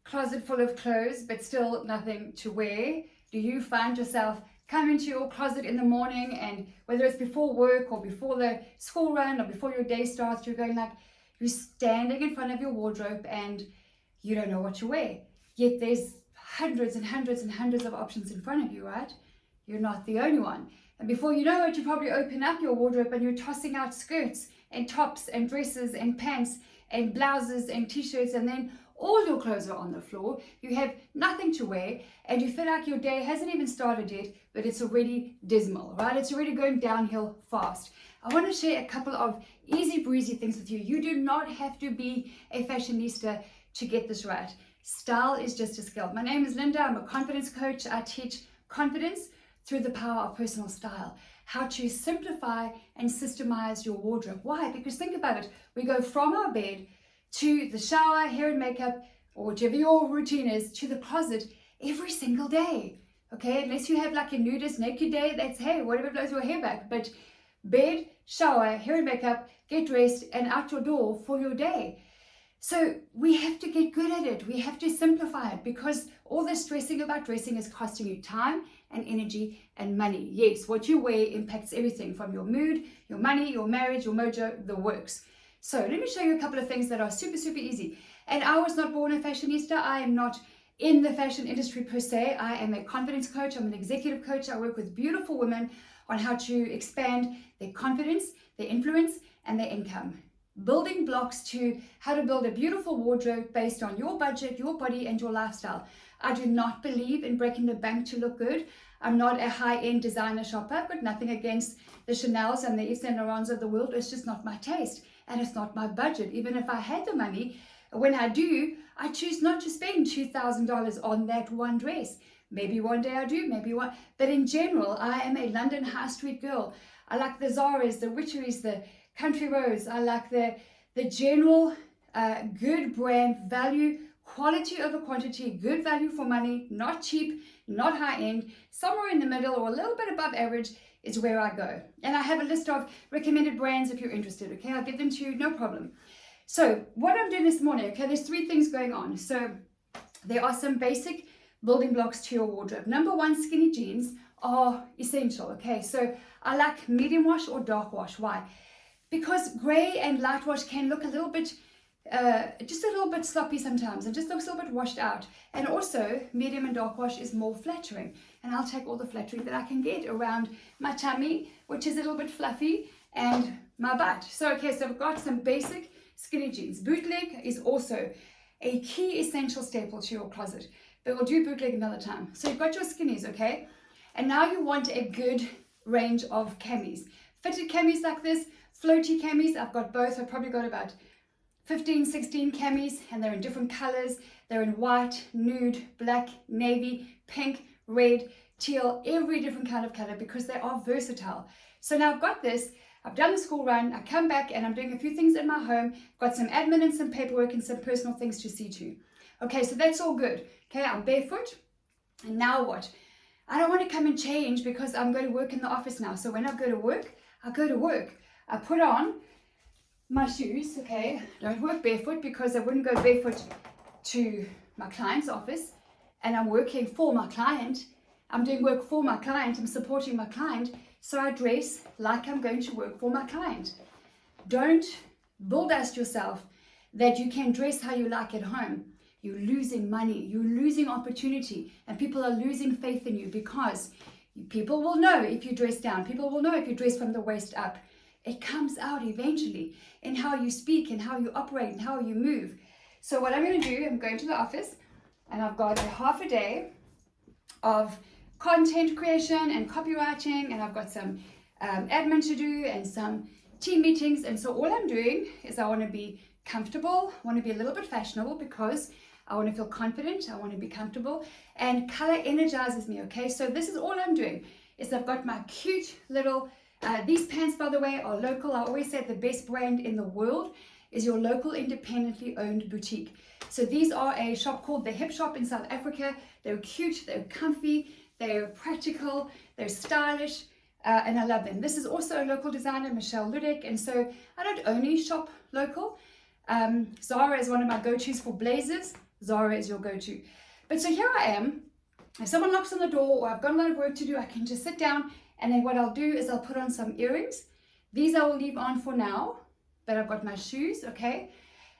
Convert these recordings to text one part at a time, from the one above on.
closet full of clothes but still nothing to wear? Do you find yourself coming to your closet in the morning, and whether it's before work or before the school run or before your day starts, you're going like, you're standing in front of your wardrobe and you don't know what to wear. Yet there's hundreds and hundreds and hundreds of options in front of you, right? You're not the only one. And before you know it, you probably open up your wardrobe and you're tossing out skirts and tops and dresses and pants and blouses and t-shirts, and then all your clothes are on the floor. You have nothing to wear and you feel like your day hasn't even started yet, but it's already dismal, right? It's already going downhill fast. I want to share a couple of easy breezy things with you. You do not have to be a fashionista to get this right. Style is just a skill. My name is Linda. I'm a confidence coach. I teach confidence through the power of personal style. How to simplify and systemize your wardrobe. Why? Because think about it. We go from our bed to the shower, hair and makeup, or whichever your routine is, to the closet every single day. Okay, unless you have like a nudist naked day, that's, hey, whatever blows your hair back. But bed, shower, hair and makeup, get dressed, and out your door for your day. So we have to get good at it. We have to simplify it, because all this stressing about dressing is costing you time and energy and money. Yes, what you wear impacts everything from your mood, your money, your marriage, your mojo, the works. So let me show you a couple of things that are super, super easy. And I was not born a fashionista. I am not in the fashion industry per se. I am a confidence coach. I'm an executive coach. I work with beautiful women on how to expand their confidence, their influence, and their income. Building blocks to how to build a beautiful wardrobe based on your budget, your body, and your lifestyle. I do not believe in breaking the bank to look good. I'm not a high-end designer shopper. I've got nothing against the Chanels and the Yves Saint Laurents of the world. It's just not my taste, and it's not my budget. Even if I had the money, when I do, I choose not to spend $2,000 on that one dress. Maybe one day I do, maybe one. But in general, I am a London high street girl. I like the Zara's, the Witcheries, the Country Roads. I like the general good brand value, quality over quantity, good value for money, not cheap, not high end, somewhere in the middle or a little bit above average is where I go. And I have a list of recommended brands if you're interested, okay? I'll give them to you, no problem. So what I'm doing this morning, okay, there's three things going on. So there are some basic building blocks to your wardrobe. Number one, skinny jeans are essential, okay? So I like medium wash or dark wash. Why? Because gray and light wash can look a little bit, just a little bit sloppy sometimes, and just looks a little bit washed out. And also, medium and dark wash is more flattering. And I'll take all the flattering that I can get around my tummy, which is a little bit fluffy, and my butt. So, okay, so I've got some basic skinny jeans. Bootleg is also a key essential staple to your closet, but we'll do bootleg another time. So you've got your skinnies, okay? And now you want a good range of camis. Fitted camis like this, floaty camis, I've got both. I've probably got about 15, 16 camis, and they're in different colors. They're in white, nude, black, navy, pink, red, teal, every different kind of color, because they are versatile. So now I've got this, I've done the school run, I come back and I'm doing a few things in my home, got some admin and some paperwork and some personal things to see to. Okay, so that's all good. Okay, I'm barefoot, and now what? I don't want to come and change because I'm going to work in the office now. So when I go to work, I go to work. I put on my shoes, okay? Don't work barefoot because I wouldn't go barefoot to my client's office, and I'm working for my client. I'm doing work for my client. I'm supporting my client. So I dress like I'm going to work for my client. Don't bulldust yourself that you can dress how you like at home. You're losing money. You're losing opportunity. And people are losing faith in you, because people will know if you dress down. People will know if you dress from the waist up. It comes out eventually in how you speak and how you operate and how you move. So what I'm going to do, I'm going to the office, and I've got a half a day of content creation and copywriting, and I've got some admin to do and some team meetings. And so all I'm doing is I want to be comfortable, I want to be a little bit fashionable, because I want to feel confident, I want to be comfortable, and color energizes me, okay? So this is all I'm doing, is I've got my cute little, these pants, by the way, are local. I always say the best brand in the world is your local independently owned boutique. So these are a shop called The Hip Shop in South Africa. They're cute, they're comfy, they're practical, they're stylish, and I love them. This is also a local designer, Michelle Ludek, and so I don't only shop local. Zara is one of my go-tos for blazers. Zara is your go-to. But so here I am. If someone knocks on the door or I've got a lot of work to do, I can just sit down, and then what I'll do is I'll put on some earrings. These I will leave on for now, but I've got my shoes, okay?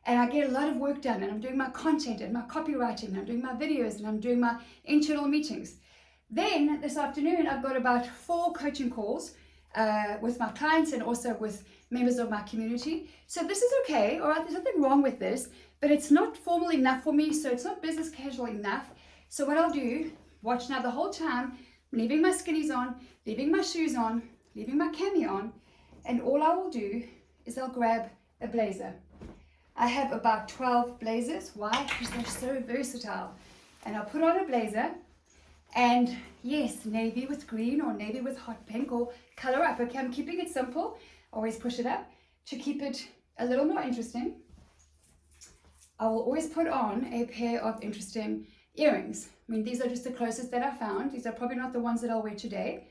And I get a lot of work done, and I'm doing my content and my copywriting, and I'm doing my videos, and I'm doing my internal meetings. Then this afternoon, I've got about 4 coaching calls with my clients and also with members of my community. So this is okay, all right? There's nothing wrong with this, but it's not formal enough for me, so it's not business casual enough. So what I'll do, watch now the whole time, leaving my skinnies on, leaving my shoes on, leaving my cami on, and all I will do is I'll grab a blazer. I have about 12 blazers. Why? Because they're so versatile. And I'll put on a blazer, and yes, navy with green or navy with hot pink or color up. Okay, I'm keeping it simple. Always push it up to keep it a little more interesting. I will always put on a pair of interesting earrings. I mean, these are just the closest that I found. These are probably not the ones that I'll wear today,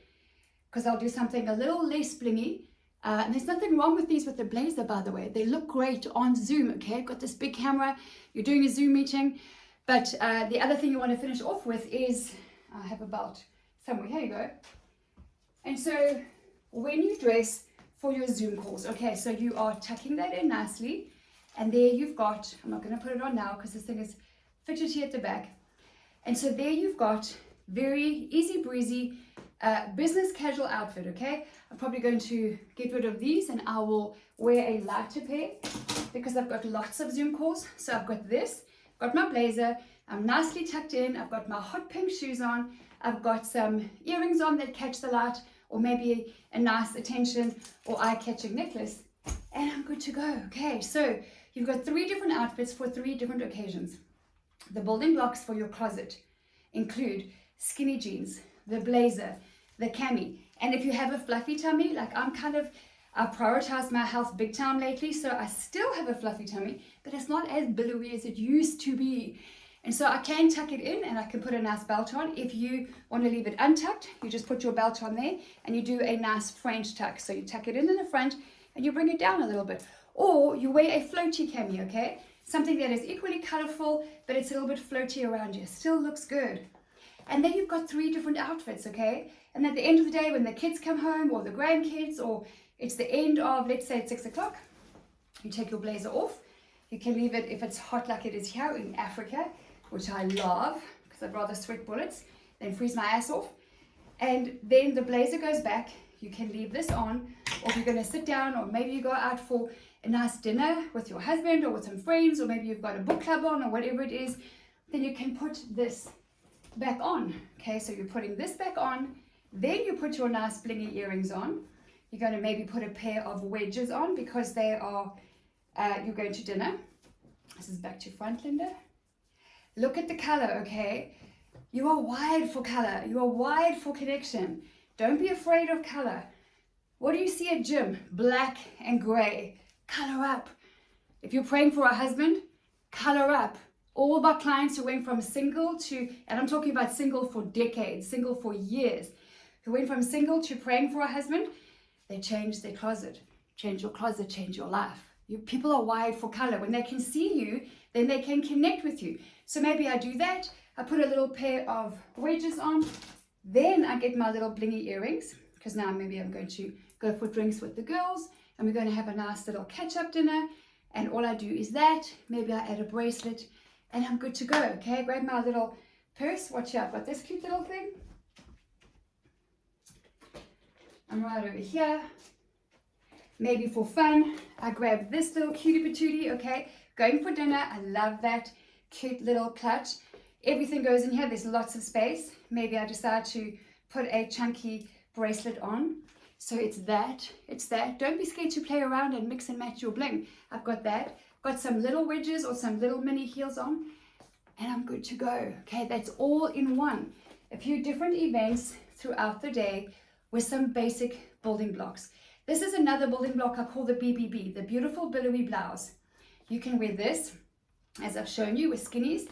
because I'll do something a little less blingy. And there's nothing wrong with these with the blazer, by the way. They look great on Zoom, okay? Got this big camera, you're doing a Zoom meeting. But the other thing you want to finish off with is, I have a belt somewhere, here you go. And so when you dress for your Zoom calls, okay, so you are tucking that in nicely. And there you've got, I'm not going to put it on now because this thing is fidgety at the back. And so there you've got very easy breezy business casual outfit, okay? I'm probably going to get rid of these, and I will wear a lighter pair because I've got lots of Zoom calls. So I've got this, got my blazer, I'm nicely tucked in, I've got my hot pink shoes on, I've got some earrings on that catch the light, or maybe a nice attention or eye-catching necklace, and I'm good to go. Okay, so you've got 3 different outfits for 3 different occasions. The building blocks for your closet include skinny jeans, the blazer, the cami. And if you have a fluffy tummy, like I've prioritized my health big time lately, so I still have a fluffy tummy, but it's not as billowy as it used to be. And so I can tuck it in, and I can put a nice belt on. If you want to leave it untucked, you just put your belt on there and you do a nice French tuck. So you tuck it in the front and you bring it down a little bit. Or you wear a floaty cami, okay? Something that is equally colorful, but it's a little bit floaty around you. Still looks good. And then you've got 3 different outfits, okay? And at the end of the day, when the kids come home, or the grandkids, or it's the end of, let's say, it's 6 o'clock, you take your blazer off. You can leave it if it's hot like it is here in Africa, which I love, because I'd rather sweat bullets than freeze my ass off. And then the blazer goes back. You can leave this on, or if you're going to sit down, or maybe you go out for a nice dinner with your husband or with some friends, or maybe you've got a book club on, or whatever it is, then you can put this back on. Okay, so you're putting this back on, then you put your nice blingy earrings on. You're going to maybe put a pair of wedges on because they are, you're going to dinner. This is back to front, Linda. Look at the color, okay? You are wired for color. You are wired for connection. Don't be afraid of color. What do you see at gym? Black and gray. Color up. If you're praying for a husband, color up. All my clients who went from single to, and I'm talking about single for decades, single for years, who went from single to praying for a husband, they changed their closet. Change your closet, change your life. People are wired for color. When they can see you, then they can connect with you. So maybe I do that. I put a little pair of wedges on. Then I get my little blingy earrings, because now maybe I'm going to go for drinks with the girls, and we're going to have a nice little catch-up dinner. And all I do is that. Maybe I add a bracelet, and I'm good to go. Okay, grab my little purse. Watch out, I've got this cute little thing. I'm right over here. Maybe for fun, I grab this little cutie patootie, okay? Going for dinner, I love that cute little clutch. Everything goes in here, there's lots of space. Maybe I decide to put a chunky bracelet on. So it's that. Don't be scared to play around and mix and match your bling. I've got that. Got some little wedges or some little mini heels on, and I'm good to go. Okay, that's all in one. A few different events throughout the day with some basic building blocks. This is another building block I call the BBB, the beautiful billowy blouse. You can wear this, as I've shown you, with skinnies.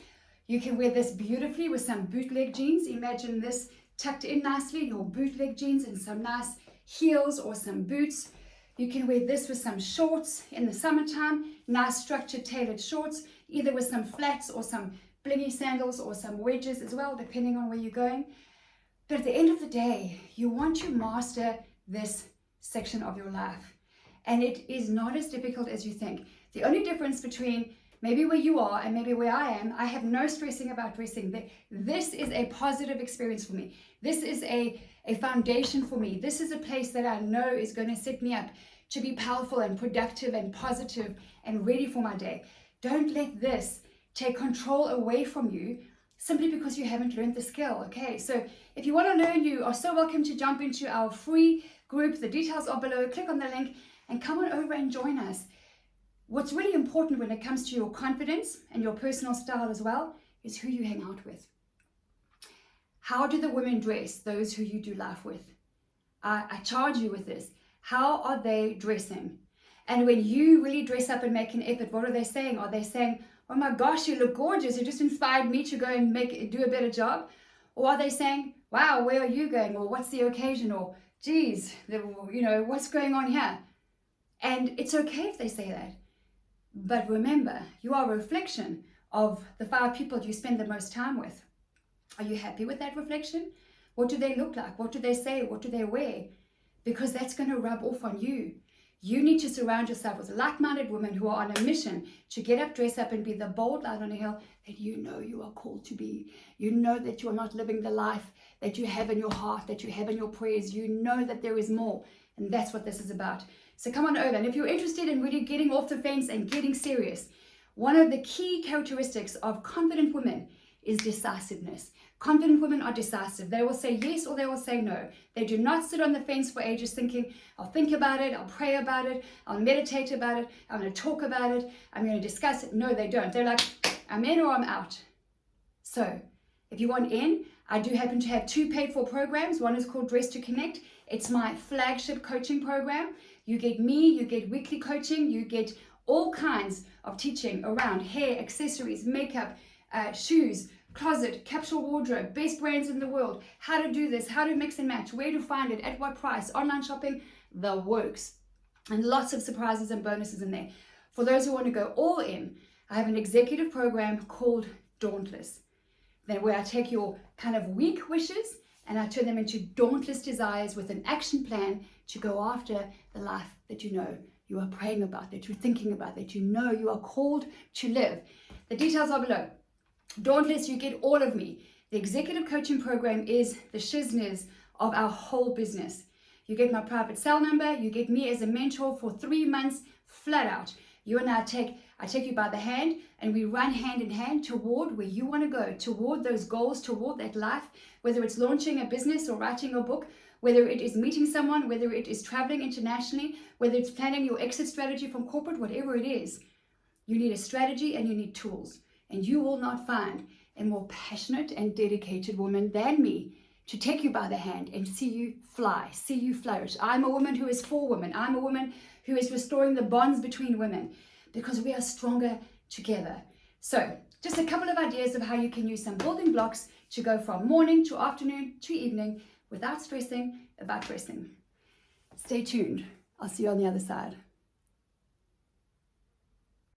You can wear this beautifully with some bootleg jeans. Imagine this tucked in nicely, your bootleg jeans and some nice heels or some boots. You can wear this with some shorts in the summertime, nice structured tailored shorts. either with some flats or some blingy sandals or some wedges as well, depending on where you're going. But at the end of the day, you want to master this section of your life. And it is not as difficult as you think. The only difference between maybe where you are and maybe where I am, I have no stressing about dressing. This is a positive experience for me. This is a foundation for me. This is a place that I know is going to set me up to be powerful and productive and positive and ready for my day. Don't let this take control away from you simply because you haven't learned the skill. Okay, so if you want to learn, you are so welcome to jump into our free group. The details are below. Click on the link and come on over and join us. What's really important when it comes to your confidence and your personal style as well is who you hang out with. How do the women dress, those who you do life with? I charge you with this. How are they dressing? And when you really dress up and make an effort, what are they saying? Are they saying, oh my gosh, you look gorgeous, you just inspired me to go and do a better job? Or are they saying, wow, where are you going? Or what's the occasion? Or geez, what's going on here? And it's okay if they say that. But remember, you are a reflection of the 5 people you spend the most time with. Are you happy with that reflection? What do they look like? What do they say? What do they wear? Because that's going to rub off on you. You need to surround yourself with like-minded women who are on a mission to get up, dress up, and be the bold light on a hill that you know you are called to be. You know that you are not living the life that you have in your heart, that you have in your prayers. You know that there is more. And that's what this is about. So come on over. And if you're interested in really getting off the fence and getting serious, one of the key characteristics of confident women is decisiveness. Confident women are decisive. They will say yes or they will say no. They do not sit on the fence for ages thinking, I'll think about it, I'll pray about it, I'll meditate about it, I'm going to talk about it, I'm going to discuss it. No, they don't. They're like, I'm in or I'm out. So if you want in, I do happen to have 2 paid for programs. One is called Dress to Connect. It's my flagship coaching program. You get me, you get weekly coaching, you get all kinds of teaching around hair, accessories, makeup, shoes, closet, capsule wardrobe, best brands in the world, how to do this, how to mix and match, where to find it, at what price, online shopping, the works. And lots of surprises and bonuses in there. For those who want to go all in, I have an executive program called Dauntless. Then where I take your kind of weak wishes and I turn them into dauntless desires with an action plan to go after the life that you know you are praying about, that you're thinking about, that you know you are called to live. The details are below. Dauntless, you get all of me. The executive coaching program is the shizness of our whole business. You get my private cell number, you get me as a mentor for 3 months flat out. You and I take you by the hand and we run hand in hand toward where you want to go, toward those goals, toward that life, whether it's launching a business or writing a book, whether it is meeting someone, whether it is traveling internationally, whether it's planning your exit strategy from corporate, whatever it is. You need a strategy and you need tools. And you will not find a more passionate and dedicated woman than me to take you by the hand and see you fly, see you flourish. I'm a woman who is for women. I'm a woman who is restoring the bonds between women because we are stronger together. So just a couple of ideas of how you can use some building blocks to go from morning to afternoon to evening without stressing about dressing. Stay tuned. I'll see you on the other side.